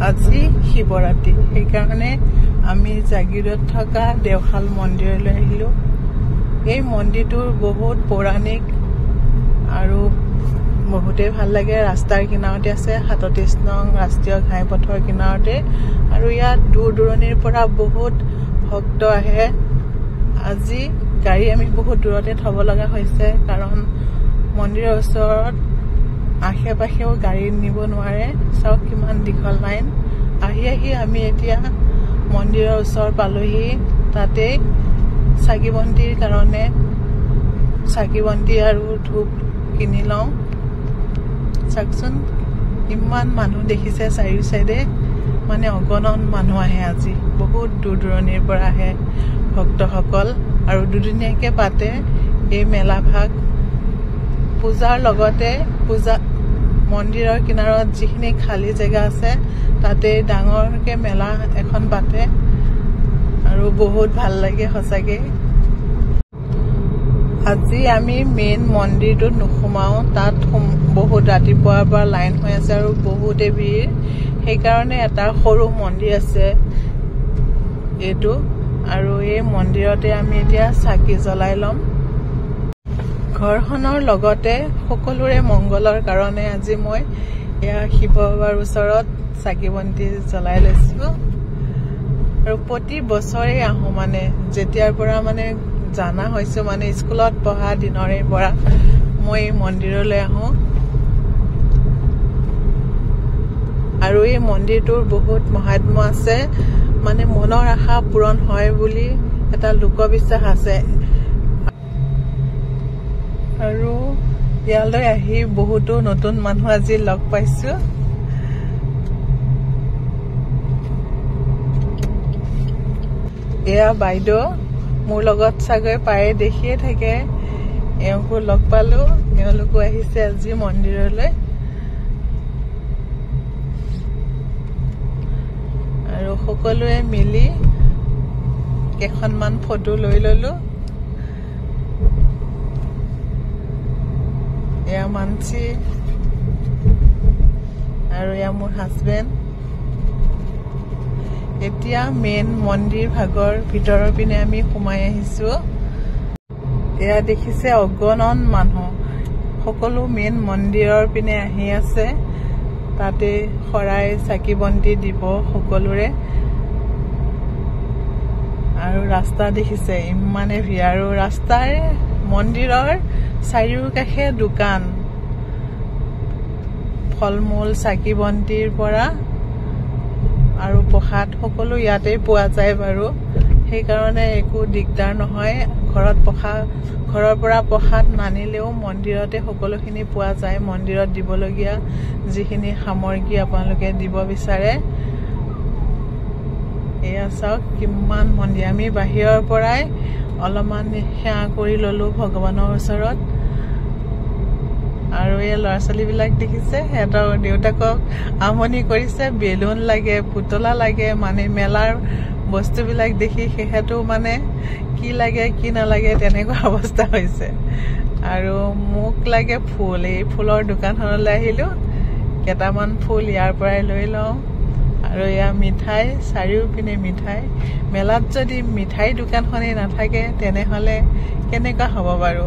আজি শিৱৰাত্ৰি সেইকাৰণে আমি জাগিৰত থকা দেওশাল মন্দিৰলৈ আহিলো। এই মন্দিৰটো বহুত পৌৰাণিক আৰু বহুতে ভাল লাগে। ৰাস্তাৰ কিনাৰতে আছে, 37 নং ৰাষ্ট্ৰীয় ঘাইপথৰ কিনাৰতে, আৰু ইয়াত দূৰ দূৰণিৰ পৰা বহুত ভক্ত আহে। আজি গাড়ী আমি বহুত দূৰতে থব লগা হৈছে, কাৰণ মন্দিৰৰ ওচৰত আশে পাশেও গাড়ী নিব নোৱাৰে। চাওক কিমান দীঘল লাইন। আহি আমি এতিয়া মন্দিৰৰ ওচৰ পালোহি। তাতে চাকি বন্তিৰ কাৰণে চাকি বন্তি আৰু ধূপ কিনি লওঁ। চাওকচোন ইমান মানুহ দেখিছে চাৰিও চাইডে, মানে অগণন মানুহ আহে। আজি বহুত দূৰ দূৰণিৰ পৰা আহে ভক্তসকল, আৰু দুদিনীয়াকে পাতে এই মেলা ভাগ। পূজাৰ লগতে মন্দিৰৰ কিনাৰত যিখিনি খালী জেগা আছে তাতে ডাঙৰকে মেলা এখন পাতে, আৰু বহুত ভাল লাগে সঁচাকে। আজি আমি মেইন মন্দিৰটোত নোসোমাও, তাত বহুত ৰাতিপুৱাৰ পৰা লাইন হৈ আছে আৰু বহুতে ভিৰ। সেইকাৰণে এটা সৰু মন্দিৰ আছে এইটো, আৰু এই মন্দিৰতে আমি এতিয়া চাকি জ্বলাই ল'ম। ঘৰখনৰ লগতে সকলোৰে মংগলৰ কাৰণে আজি মই এয়া শিৱ বাবাৰ ওচৰত চাকি বন্তি জ্বলাই লৈছো। আৰু প্ৰতি বছৰে আহো, মানে যেতিয়াৰ পৰা মানে জানা হৈছো, মানে স্কুলত পঢ়া দিনৰে পৰা মই এই মন্দিৰলৈ আহো। আৰু এই মন্দিৰটোৰ বহুত মহাত্ম্য আছে, মানে মনৰ আশা পূৰণ হয় বুলি এটা লোকবিশ্বাস আছে। আৰু ইয়ালৈ আহি বহুতো নতুন মানুহ আজি লগ পাইছো। এয়া বাইদেউ, মোৰ লগত চাগৈ প্ৰায়ে দেখিয়ে থাকে, এওঁকো লগ পালো। এওঁলোকো আহিছে আজি মন্দিৰলৈ, আৰু সকলোৱে মিলি কেইখনমান ফটো লৈ ললো। এয়া মানসী আৰু এয়া মোৰ হাজবেণ্ড। এতিয়া মেইন মন্দিৰ ভাগৰ ভিতৰৰ পিনে আমি সোমাই আহিছো। এয়া দেখিছে অগণন মানুহ, সকলো মেইন মন্দিৰৰ পিনে আহি আছে। তাতে শৰাই চাকি বন্তি দিব সকলোৰে। আৰু ৰাস্তা দেখিছে ইমানে ভিৰ, আৰু ৰাস্তাৰ মন্দিৰৰ চাৰিওকাষে দোকান, ফল মূল, চাকি বন্তিৰ পৰা আৰু প্ৰসাদ সকলো ইয়াতে পোৱা যায় বাৰু। সেইকাৰণে একো দিগদাৰ নহয়। ঘৰৰ পৰা প্ৰসাদ নানিলেও মন্দিৰতে সকলোখিনি পোৱা যায়। মন্দিৰত দিবলগীয়া যিখিনি সামগ্ৰী আপোনালোকে দিব বিচাৰে। এয়া চাওক কিমান মন্দিৰ। আমি বাহিৰৰ পৰাই অলপমান সেৱা কৰি ললো ভগৱানৰ ওচৰত। আৰু এই ল'ৰা ছোৱালীবিলাক দেখিছে, সিহঁতৰ দেউতাকক আমনি কৰিছে, বেলুন লাগে, পুতলা লাগে, মানে মেলাৰ বস্তুবিলাক দেখি সিহঁতো মানে কি লাগে কি নালাগে তেনেকুৱা অৱস্থা হৈছে। আৰু মোক লাগে ফুল। এই ফুলৰ দোকানখনলৈ আহিলো, কেইটামান ফুল ইয়াৰ পৰাই লৈ লওঁ। আৰু এয়া মিঠাই, চাৰিওপিনে মিঠাই। মেলাত যদি মিঠাই দোকানখনেই নাথাকে তেনেহলে কেনেকুৱা হ'ব বাৰু।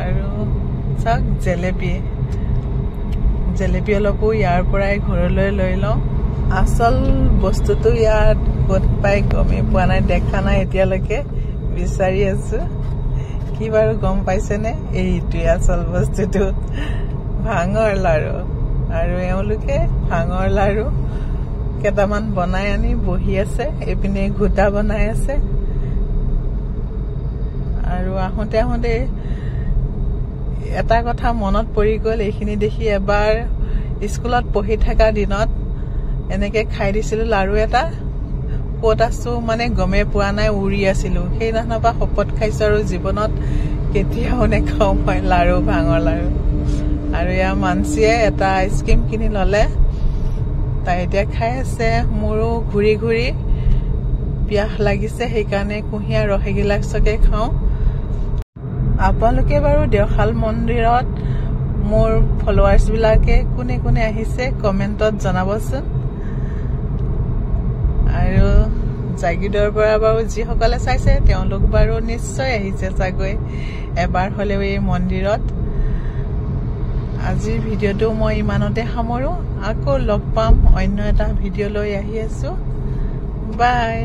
আৰু চাওক জেলেপি অলপো ইয়াৰ পৰাই ঘৰলৈ লৈ লওঁ। আচল বস্তুটো ইয়াত ক'ত পাই গমেই পোৱা নাই, দেখা নাই এতিয়ালৈকে, বিচাৰি আছো। কি বাৰু গম পাইছেনে? এইটোৱে আচল বস্তুটো, ভাঙৰ লাৰু। আৰু এওঁলোকে ভাঙৰ লাৰু কেইটামান বনাই আনি বহি আছে, এইপিনে ঘোটা বনাই আছে। আৰু আহোঁতে এটা কথা মনত পৰি গ'ল, এইখিনি দেখি এবাৰ স্কুলত পঢ়ি থকা দিনত এনেকে খাই দিছিলো লাৰু এটা। ক'ত আছো মানে গমেই পোৱা নাই, উৰি আছিলো। সেইদিনাখনৰ পৰা শপত খাইছো আৰু জীৱনত কেতিয়াও নেখাওঁ মই লাৰু, ভাঙৰ লাৰু। আৰু এয়া মানসীয়ে এটা আইচক্ৰীম কিনি ললে, তাই এতিয়া খাই আছে। মোৰো ঘূৰি ঘূৰি পিয়াহ লাগিছে, সেইকাৰণে কুঁহিয়াৰ ৰস এগিলাচকে খাওঁ। আপোনালোকে বাৰু দেওশাল মন্দিৰত মোৰ ফলোৱাৰ্ছ বিলাকে কোনে কোনে আহিছে কমেণ্টত জনাবচোন। আৰু জাগিৰোডৰ পৰা বাৰু যিসকলে চাইছে তেওঁলোক বাৰু নিশ্চয় আহিছে চাগৈ এবাৰ হ'লেও এই মন্দিৰত। আজিৰ ভিডিঅ'টো মই ইমানতে সামৰো। আকৌ লগ পাম অন্য এটা ভিডিঅ' লৈ আহি আছো। বাই।